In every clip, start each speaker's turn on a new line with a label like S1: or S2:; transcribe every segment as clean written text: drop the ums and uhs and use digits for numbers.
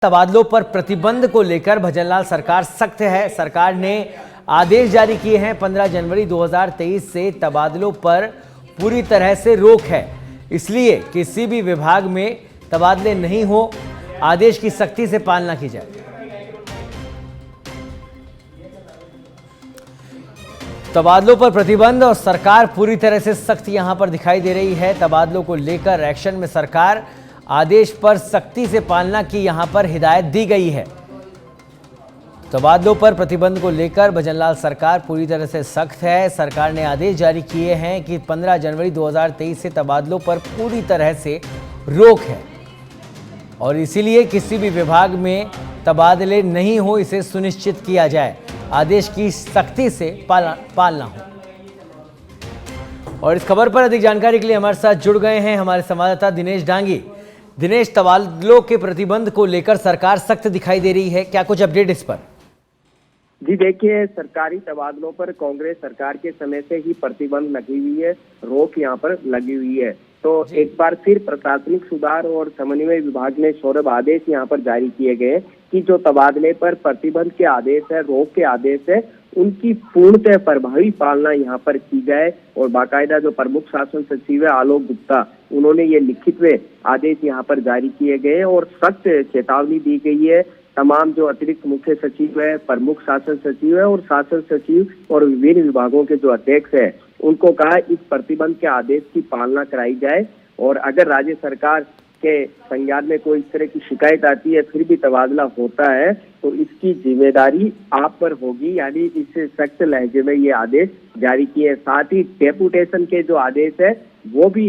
S1: तबादलों पर प्रतिबंध को लेकर भजनलाल सरकार सख्त है। सरकार ने आदेश जारी किए हैं। 15 जनवरी 2023 से तबादलों पर पूरी तरह से रोक है, इसलिए किसी भी विभाग में तबादले नहीं हो, आदेश की सख्ती से पालना की जाए। तबादलों पर प्रतिबंध और सरकार पूरी तरह से सख्त यहां पर दिखाई दे रही है। तबादलों को लेकर एक्शन में सरकार, आदेश पर सख्ती से पालना की यहां पर हिदायत दी गई है। तबादलों पर प्रतिबंध को लेकर भजनलाल सरकार पूरी तरह से सख्त है। सरकार ने आदेश जारी किए हैं कि 15 जनवरी 2023 से तबादलों पर पूरी तरह से रोक है और इसीलिए किसी भी विभाग में तबादले नहीं हो, इसे सुनिश्चित किया जाए, आदेश की सख्ती से पालना हो। और इस खबर पर अधिक जानकारी के लिए हमारे साथ जुड़ गए हैं हमारे संवाददाता दिनेश डांगी। दिनेश, तबादलों के प्रतिबंध को लेकर सरकार सख्त दिखाई दे रही है, क्या कुछ अपडेट इस पर?
S2: जी देखिए, सरकारी तबादलों पर कांग्रेस सरकार के समय से ही प्रतिबंध लगी हुई है, रोक यहाँ पर लगी हुई है। तो एक बार फिर प्रशासनिक सुधार और समन्वय विभाग ने सौरभ आदेश यहाँ पर जारी किए गए कि जो तबादले पर प्रतिबंध के आदेश है, रोक के आदेश है, उनकी पूर्णतः प्रभावी पालना यहाँ पर की जाए। और बाकायदा जो प्रमुख शासन सचिव है आलोक गुप्ता, उन्होंने ये लिखित में आदेश यहाँ पर जारी किए गए और सख्त चेतावनी दी गई है। तमाम जो अतिरिक्त मुख्य सचिव है, प्रमुख शासन सचिव है और शासन सचिव और विभिन्न विभागों के जो अध्यक्ष है, उनको कहा इस प्रतिबंध के आदेश की पालना कराई जाए। और अगर राज्य सरकार के संज्ञान में कोई इस तरह की शिकायत आती है, फिर भी तबादला होता है, तो इसकी जिम्मेदारी आप पर होगी। यानी इस सख्त लहजे में ये आदेश जारी किए। साथ ही डेपुटेशन के जो आदेश है वो भी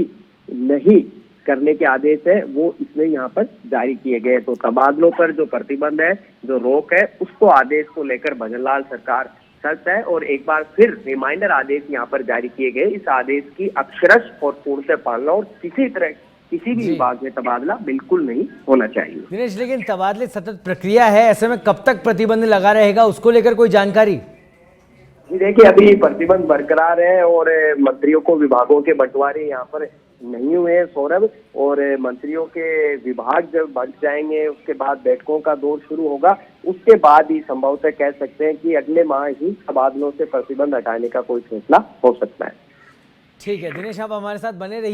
S2: नहीं करने के आदेश है, वो इसमें यहाँ पर जारी किए गए। तो तबादलों पर जो प्रतिबंध है, जो रोक है, उसको आदेश को लेकर भजनलाल सरकार सख्त है। और एक बार फिर रिमाइंडर आदेश यहाँ पर जारी किए गए। इस आदेश की अक्षरश और पूर्णतः पालना और किसी भी विभाग में तबादला बिल्कुल नहीं होना चाहिए।
S1: दिनेश, लेकिन तबादले सतत प्रक्रिया है, ऐसे में कब तक प्रतिबंध लगा रहेगा, उसको लेकर कोई जानकारी?
S2: देखिए, अभी प्रतिबंध बरकरार है और मंत्रियों को विभागों के बंटवारे यहाँ पर नहीं हुए हैं सौरभ। और मंत्रियों के विभाग जब बंट जाएंगे, उसके बाद बैठकों का दौर शुरू होगा, उसके बाद ही संभवतः कह सकते हैं कि अगले माह ही तबादलों से प्रतिबंध हटाने का कोई फैसला हो सकता है।
S1: ठीक है दिनेश, आप हमारे साथ बने रहिए।